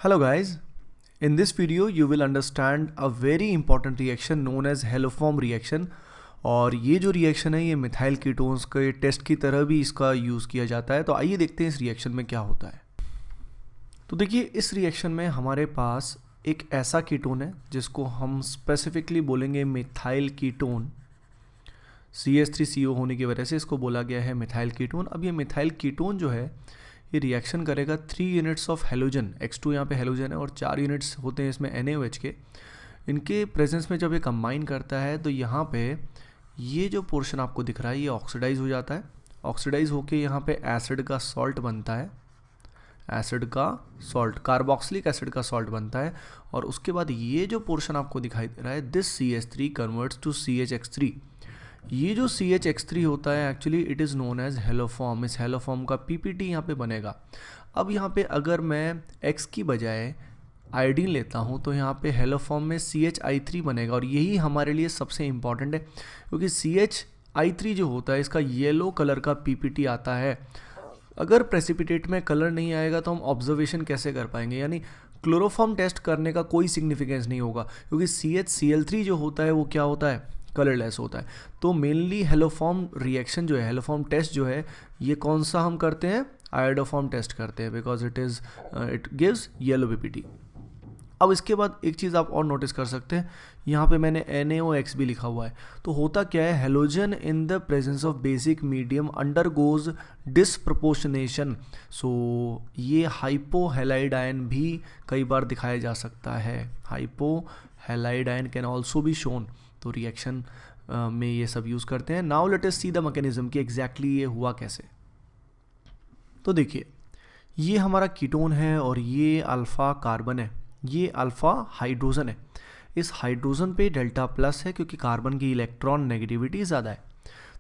Hello guys, in this video you will understand a very important reaction known as haloform reaction. और ये जो reaction है ये methyl ketones के test की तरह भी इसका यूज़ किया जाता है। तो आइए देखते हैं इस रिएक्शन में क्या होता है। तो देखिए इस रिएक्शन में हमारे पास एक ऐसा कीटोन है जिसको हम स्पेसिफिकली बोलेंगे मिथाइल कीटोन। CH3CO होने की वजह से इसको बोला गया है मिथाइल कीटोन। अब ये मिथाइल कीटोन जो है ये रिएक्शन करेगा 3 यूनिट्स ऑफ हेलोजन, X2 यहाँ पे हेलोजन है और 4 यूनिट्स होते हैं इसमें NaOH के। इनके प्रेजेंस में जब ये कंबाइन करता है तो यहाँ पे ये जो पोर्शन आपको दिख रहा है ये ऑक्सीडाइज हो जाता है। ऑक्सीडाइज होके यहाँ पे एसिड का सॉल्ट बनता है, एसिड का सॉल्ट, कार्बोक्सिलिक एसिड का सॉल्ट बनता है। और उसके बाद ये जो पोर्शन आपको दिखाई दे रहा है this CH3 converts to CHX3। ये जो CHX3 होता है actually it is known as haloform. इस हेलोफॉर्म का PPT यहाँ पे बनेगा। अब यहाँ पे अगर मैं X की बजाय आयोडीन लेता हूँ तो यहाँ पे हेलोफॉर्म में CHI3 बनेगा। और यही हमारे लिए सबसे इम्पॉर्टेंट है क्योंकि CHI3 जो होता है इसका येलो कलर का PPT आता है। अगर प्रेसिपिटेट में कलर नहीं आएगा तो हम ऑब्जर्वेशन कैसे कर पाएंगे, यानी क्लोरोफॉर्म टेस्ट करने का कोई सिग्निफिकेंस नहीं होगा क्योंकि CHCl3 जो होता है वो क्या होता है, कलरलेस होता है। तो मेनली हेलोफॉर्म रिएक्शन जो है, हेलोफॉर्म टेस्ट जो है ये कौन सा हम करते हैं, आयोडोफॉर्म टेस्ट करते हैं because it gives yellow PPT। अब इसके बाद एक चीज़ आप और नोटिस कर सकते हैं, यहाँ पे मैंने NaOX भी लिखा हुआ है। तो होता क्या है, halogen in the presence of basic medium undergoes disproportionation. So ये हाइपोहेलाइड आयन भी कई बार दिखाया जा सकता है। Hypohalide ion can also be shown. तो रिएक्शन में ये सब यूज़ करते हैं। Now let us see the mechanism कि एग्जैक्टली ये हुआ कैसे। तो देखिए ये हमारा कीटोन है और ये अल्फ़ा कार्बन है, ये अल्फ़ा हाइड्रोजन है। इस हाइड्रोजन पे डेल्टा प्लस है क्योंकि कार्बन की इलेक्ट्रॉन नेगेटिविटी ज़्यादा है।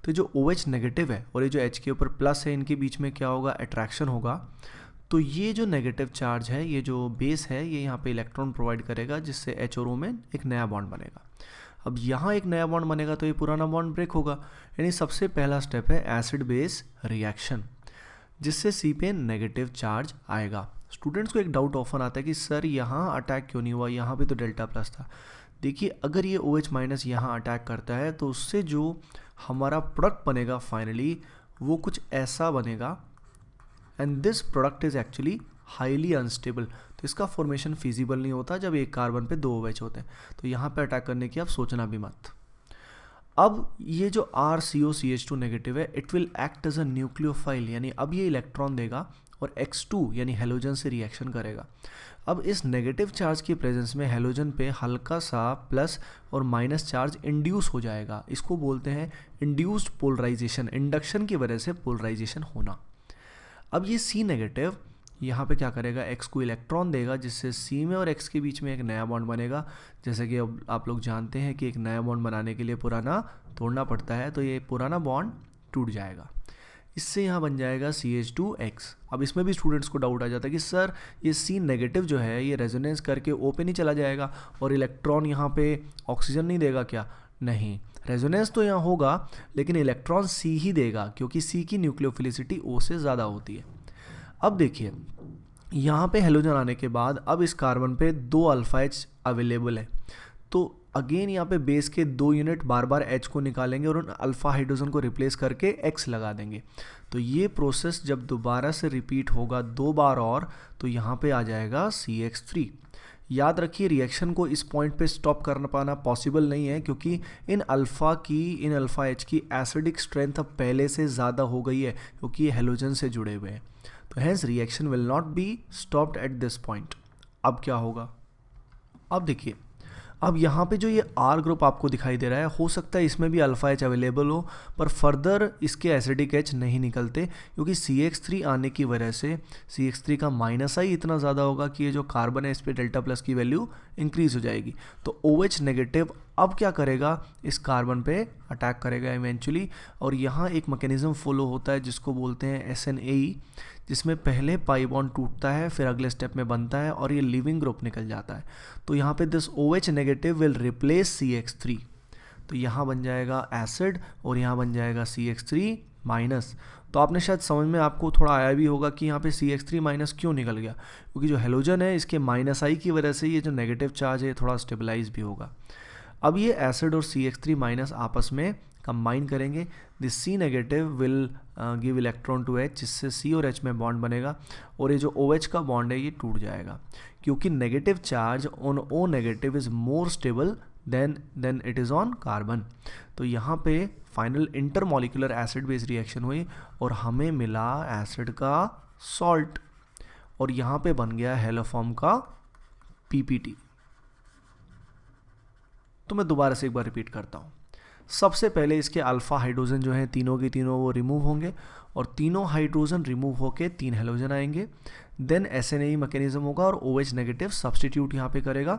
तो जो OH नेगेटिव है और ये जो H के ऊपर प्लस है इनके बीच में क्या होगा, अट्रैक्शन होगा। तो ये जो नेगेटिव चार्ज है, ये जो बेस है, ये यहाँ पे इलेक्ट्रॉन प्रोवाइड करेगा जिससे H और O में एक नया बॉन्ड बनेगा। अब यहाँ एक नया बॉन्ड बनेगा तो ये पुराना बॉन्ड ब्रेक होगा। यानी सबसे पहला स्टेप है एसिड बेस रिएक्शन जिससे C पे नेगेटिव चार्ज आएगा। स्टूडेंट्स को एक डाउट ऑफन आता है कि सर यहाँ अटैक क्यों नहीं हुआ, यहाँ पे तो डेल्टा प्लस था। देखिए अगर ये OH माइनस यहाँ अटैक करता है तो उससे जो हमारा प्रोडक्ट बनेगा फाइनली वो कुछ ऐसा बनेगा and this product is actually highly unstable. तो इसका फॉर्मेशन फिजिबल नहीं होता जब एक कार्बन पे 2 OH होते हैं। तो यहाँ पे अटैक करने की आप सोचना भी मत। अब ये जो RCOCH2 नेगेटिव है it will act as a nucleophile, यानी अब ये इलेक्ट्रॉन देगा और X2 यानी हेलोजन से रिएक्शन करेगा। अब इस नेगेटिव चार्ज की प्रेजेंस में हेलोजन पे हल्का सा प्लस और माइनस चार्ज इंड्यूस हो जाएगा। इसको बोलते हैं इंड्यूस्ड पोलराइजेशन, इंडक्शन की वजह से पोलराइजेशन होना। अब ये C नेगेटिव यहाँ पे क्या करेगा, X को इलेक्ट्रॉन देगा जिससे C में और X के बीच में एक नया बॉन्ड बनेगा। जैसे कि अब आप लोग जानते हैं कि एक नया बॉन्ड बनाने के लिए पुराना तोड़ना पड़ता है, तो ये पुराना बॉन्ड टूट जाएगा। इससे यहाँ बन जाएगा CH2X। अब इसमें भी स्टूडेंट्स को डाउट आ जाता है कि सर ये C नेगेटिव जो है ये रेजोनेंस करके O पे नहीं चला जाएगा और इलेक्ट्रॉन यहाँ पे ऑक्सीजन नहीं देगा क्या? नहीं, रेजोनेंस तो यहाँ होगा लेकिन इलेक्ट्रॉन C ही देगा क्योंकि C की न्यूक्लियोफिलिसिटी O से ज़्यादा होती है। अब देखिए यहाँ पे हेलोजन आने के बाद अब इस कार्बन पे 2 अल्फा H अवेलेबल है। तो अगेन यहाँ पे बेस के 2 यूनिट बार बार H को निकालेंगे और उन अल्फा हाइड्रोजन को रिप्लेस करके X लगा देंगे। तो ये प्रोसेस जब दोबारा से रिपीट होगा 2 बार और, तो यहाँ पे आ जाएगा CH3। याद रखिए रिएक्शन को इस पॉइंट पे स्टॉप करना पाना पॉसिबल नहीं है क्योंकि इन अल्फ़ा H की एसिडिक स्ट्रेंथ अब पहले से ज़्यादा हो गई है क्योंकि ये हेलोजन से जुड़े हुए हैं। तो hence reaction will not be stopped at this point. अब क्या होगा, अब देखिए अब यहाँ पे जो ये R ग्रुप आपको दिखाई दे रहा है हो सकता है इसमें भी अल्फा H अवेलेबल हो पर फर्दर इसके एसिडिक H नहीं निकलते क्योंकि CH3 आने की वजह से CH3 का माइनस आई इतना ज़्यादा होगा कि ये जो कार्बन है इस पर डेल्टा प्लस की वैल्यू इंक्रीज हो जाएगी। तो OH नेगेटिव अब क्या करेगा, इस कार्बन पे अटैक करेगा इवेंचुअली। और यहाँ एक मैकेनिज्म फॉलो होता है जिसको बोलते हैं SNAE, जिसमें पहले पाई बॉन्ड टूटता है फिर अगले स्टेप में बनता है और ये लिविंग ग्रुप निकल जाता है। तो यहाँ पे this OH negative will replace CH3। तो यहाँ बन जाएगा एसिड और यहाँ बन जाएगा CH3 माइनस। तो आपने शायद समझ में आपको थोड़ा आया भी होगा कि यहाँ पे CH3 माइनस क्यों निकल गया, क्योंकि जो हेलोजन है इसके माइनस आई की वजह से ये जो नेगेटिव चार्ज है थोड़ा स्टेबलाइज भी होगा। अब ये एसिड और CH3 माइनस आपस में कंबाइन करेंगे, this C negative will give electron to H, जिससे C और H में बॉन्ड बनेगा और ये जो OH का बॉन्ड है ये टूट जाएगा, क्योंकि negative charge on O negative is more stable then it is on carbon. तो यहाँ पे final intermolecular acid base reaction हुई और हमें मिला एसिड का सॉल्ट, और यहाँ पे बन गया हेलोफॉर्म का PPT। तो मैं दोबारा से एक बार रिपीट करता हूँ। सबसे पहले इसके अल्फा हाइड्रोजन जो हैं तीनों के तीनों वो रिमूव होंगे और तीनों हाइड्रोजन रिमूव होके 3 हेलोजन आएंगे। देन SNAE मैकेनिज्म होगा और OH नेगेटिव सब्सटीट्यूट यहाँ पे करेगा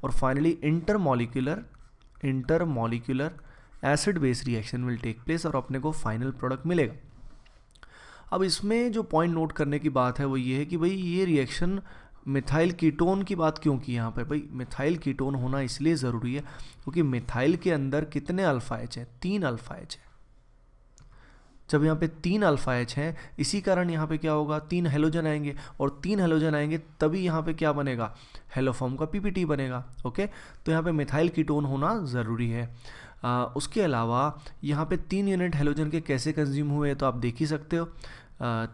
और finally intermolecular acid base reaction will take place और अपने को फाइनल प्रोडक्ट मिलेगा। अब इसमें जो पॉइंट नोट करने की बात है वो ये है कि भाई ये रिएक्शन मिथाइल कीटोन की बात क्यों की यहाँ पे। भाई मिथाइल कीटोन होना इसलिए ज़रूरी है क्योंकि मिथाइल के अंदर कितने अल्फा एच हैं, 3 अल्फा एच है। जब यहाँ पे 3 अल्फा एच हैं, इसी कारण यहाँ पे क्या होगा, 3 हेलोजन आएंगे और 3 हेलोजन आएंगे तभी यहाँ पे क्या बनेगा, हेलोफॉर्म का PPT बनेगा। ओके, तो यहाँ पे मिथाइल कीटोन होना ज़रूरी है। उसके अलावा यहाँ पे 3 यूनिट हेलोजन के कैसे कंज्यूम हुए तो आप देख ही सकते हो।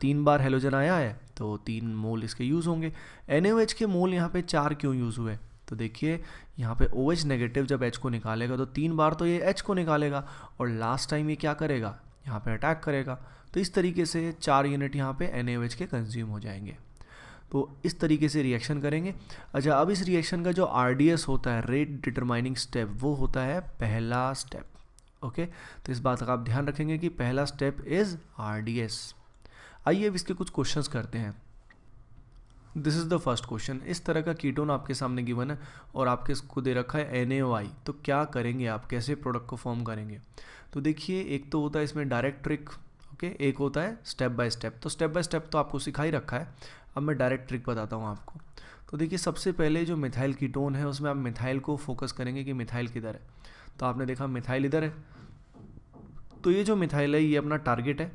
3 बार हेलोजन आया है तो 3 मोल इसके यूज़ होंगे। NaOH के मोल यहाँ पे 4 क्यों यूज़ हुए, तो देखिए यहाँ पे OH नेगेटिव जब H को निकालेगा तो 3 बार तो ये H को निकालेगा और लास्ट टाइम ये क्या करेगा, यहाँ पे अटैक करेगा। तो इस तरीके से 4 यूनिट यहाँ पे NaOH के कंज्यूम हो जाएंगे। तो इस तरीके से रिएक्शन करेंगे। अच्छा, अब इस रिएक्शन का जो RDS होता है, रेट डिटरमाइनिंग स्टेप, वो होता है पहला स्टेप। ओके, तो इस बात का आप ध्यान रखेंगे कि पहला स्टेप इज़ RDS। आइए अब इसके कुछ क्वेश्चंस करते हैं। This is the first question. इस तरह का कीटोन आपके सामने गिवन है और आपके इसको दे रखा है NaOI, तो क्या करेंगे आप, कैसे प्रोडक्ट को फॉर्म करेंगे। तो देखिए, एक तो होता है इसमें डायरेक्ट ट्रिक, ओके, एक होता है स्टेप बाय स्टेप। तो स्टेप बाय स्टेप तो आपको सिखा ही रखा है, अब मैं डायरेक्ट ट्रिक बताता हूँ आपको। तो देखिए, सबसे पहले जो मिथाइल कीटोन है उसमें आप मिथाइल को फोकस करेंगे कि मिथाइल किधर है। तो आपने देखा मिथाइल इधर है, तो ये जो मिथाइल है ये अपना टारगेट है,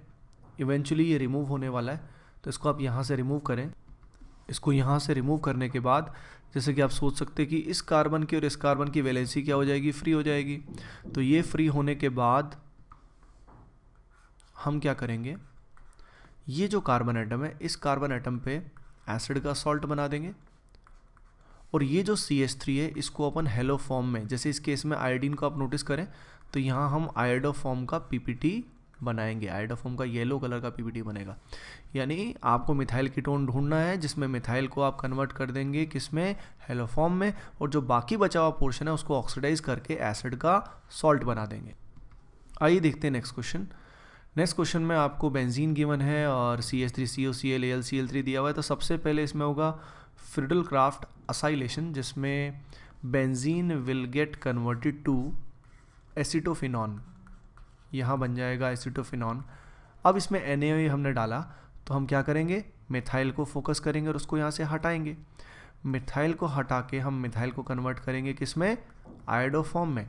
इवेंचुअली ये रिमूव होने वाला है। तो इसको आप यहाँ से रिमूव करें। इसको यहाँ से रिमूव करने के बाद जैसे कि आप सोच सकते हैं कि इस कार्बन की और इस कार्बन की वैलेंसी क्या हो जाएगी, फ्री हो जाएगी। तो ये फ्री होने के बाद हम क्या करेंगे, ये जो कार्बन एटम है इस कार्बन एटम पे एसिड का सॉल्ट बना देंगे और ये जो CH3 है इसको अपन हेलो फॉर्म में, जैसे इस केस में आयोडीन को आप नोटिस करें तो यहाँ हम आयोडो फॉर्म का PPT बनाएंगे। आयोडो फॉर्म का येलो कलर का PPT बनेगा। यानी आपको मिथाइल कीटोन ढूंढना है जिसमें मिथाइल को आप कन्वर्ट कर देंगे किसमें, हेलो फॉर्म में, और जो बाकी बचा हुआ पोर्शन है उसको ऑक्सीडाइज करके एसिड का सॉल्ट बना देंगे। आइए देखते हैं नेक्स्ट क्वेश्चन। नेक्स्ट क्वेश्चन में आपको बेंजीन गिवन है और CH3COCl AlCl3 दिया हुआ है। तो सबसे पहले इसमें होगा फ्रिडल क्राफ्ट असाइलेशन, जिसमें benzene will get converted to acetophenone, यहाँ बन जाएगा एसिटोफिनॉन। अब इसमें NaOH हमने डाला तो हम क्या करेंगे, मिथाइल को फोकस करेंगे और उसको यहाँ से हटाएंगे। मिथाइल को हटा के हम मिथाइल को कन्वर्ट करेंगे किसमें, आयोडो फॉर्म में,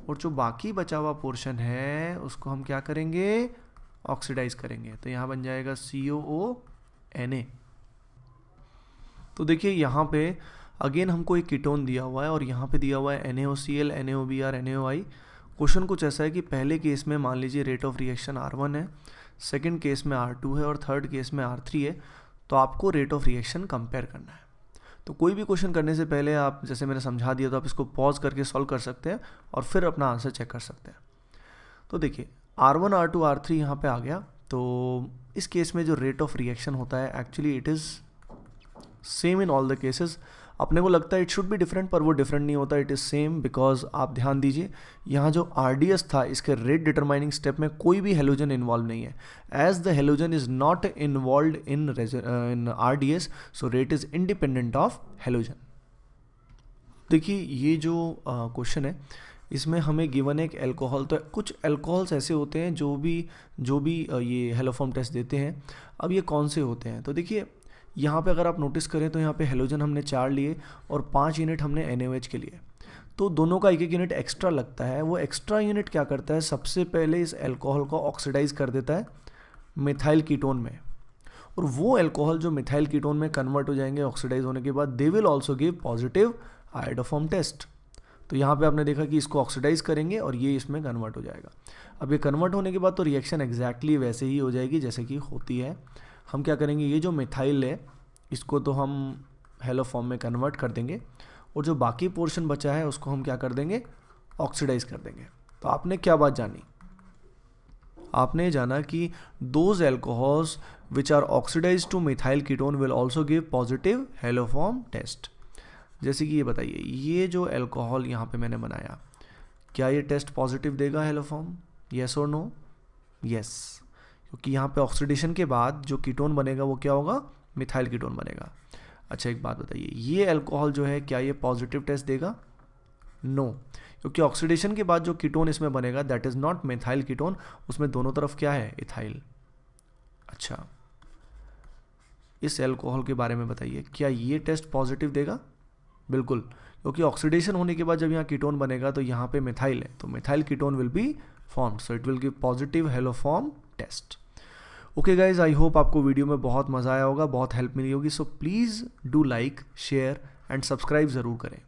और जो बाकी बचा हुआ पोर्शन है उसको हम क्या करेंगे, ऑक्सीडाइज करेंगे। तो यहाँ बन जाएगा COONA। तो देखिए यहाँ पे अगेन हमको एक कीटोन दिया हुआ है और यहाँ पे दिया हुआ है NaOCl NaOBr NaOI। क्वेश्चन कुछ ऐसा है कि पहले केस में मान लीजिए रेट ऑफ रिएक्शन R1 है, सेकंड केस में R2 है और थर्ड केस में R3 है। तो आपको रेट ऑफ रिएक्शन कंपेयर करना है। तो कोई भी क्वेश्चन करने से पहले आप, जैसे मैंने समझा दिया, तो आप इसको पॉज करके सॉल्व कर सकते हैं और फिर अपना आंसर चेक कर सकते हैं। तो देखिए R1 R2 R3 यहाँ पे आ गया। तो इस केस में जो रेट ऑफ रिएक्शन होता है actually it is same in all the cases. अपने को लगता है इट शुड बी डिफरेंट, पर वो डिफरेंट नहीं होता, इट इज़ सेम। बिकॉज आप ध्यान दीजिए यहाँ जो RDS था इसके रेट डिटरमाइनिंग स्टेप में कोई भी हेलोजन इन्वॉल्व नहीं है। As the halogen is not involve in RDS, so rate is independent of halogen. देखिए ये जो क्वेश्चन है इसमें हमें गिवन एक एल्कोहल, तो कुछ एल्कोहल्स ऐसे होते हैं जो भी ये हेलोफॉर्म टेस्ट देते हैं। अब ये कौन से होते हैं, तो देखिए यहाँ पे अगर आप नोटिस करें तो यहाँ पे हेलोजन हमने 4 लिए और 5 यूनिट हमने NaOH के लिए। तो दोनों का एक एक यूनिट एक्स्ट्रा लगता है। वो एक्स्ट्रा यूनिट क्या करता है, सबसे पहले इस एल्कोहल को ऑक्सीडाइज कर देता है मिथाइल कीटोन में, और वो अल्कोहल जो मिथाइल कीटोन में कन्वर्ट हो जाएंगे ऑक्सीडाइज होने के बाद, they will also give positive iodoform test. तो यहाँ पे आपने देखा कि इसको ऑक्सीडाइज करेंगे और ये इसमें कन्वर्ट हो जाएगा। अब ये कन्वर्ट होने के बाद तो रिएक्शन एग्जैक्टली वैसे ही हो जाएगी जैसे कि होती है। हम क्या करेंगे, ये जो मिथाइल है इसको तो हम हेलो फॉर्म में कन्वर्ट कर देंगे, और जो बाकी पोर्शन बचा है उसको हम क्या कर देंगे, ऑक्सीडाइज कर देंगे। तो आपने क्या बात जानी, आपने जाना कि those alcohols which are oxidize to methyl ketone will also give positive haloform test. जैसे कि ये बताइए, ये जो अल्कोहल यहाँ पे मैंने बनाया, क्या ये टेस्ट पॉजिटिव देगा हेलो फॉर्म, येस और नो? यस, क्योंकि यहाँ पे ऑक्सीडेशन के बाद जो कीटोन बनेगा वो क्या होगा, मिथाइल कीटोन बनेगा। अच्छा एक बात बताइए, ये अल्कोहल जो है क्या ये पॉजिटिव टेस्ट देगा? नो, क्योंकि ऑक्सीडेशन के बाद जो कीटोन इसमें बनेगा that is not methyl ketone, उसमें दोनों तरफ क्या है, इथाइल। अच्छा, इस अल्कोहल के बारे में बताइए, क्या ये टेस्ट पॉजिटिव देगा? बिल्कुल, क्योंकि ऑक्सीडेशन होने के बाद जब यहाँ कीटोन बनेगा तो यहाँ पे मिथाइल है, तो methyl ketone will be formed, so it will give positive haloform test. Okay guys, I hope आपको वीडियो में बहुत मज़ा आया होगा, बहुत हेल्प मिली होगी। So please do like, share and subscribe ज़रूर करें।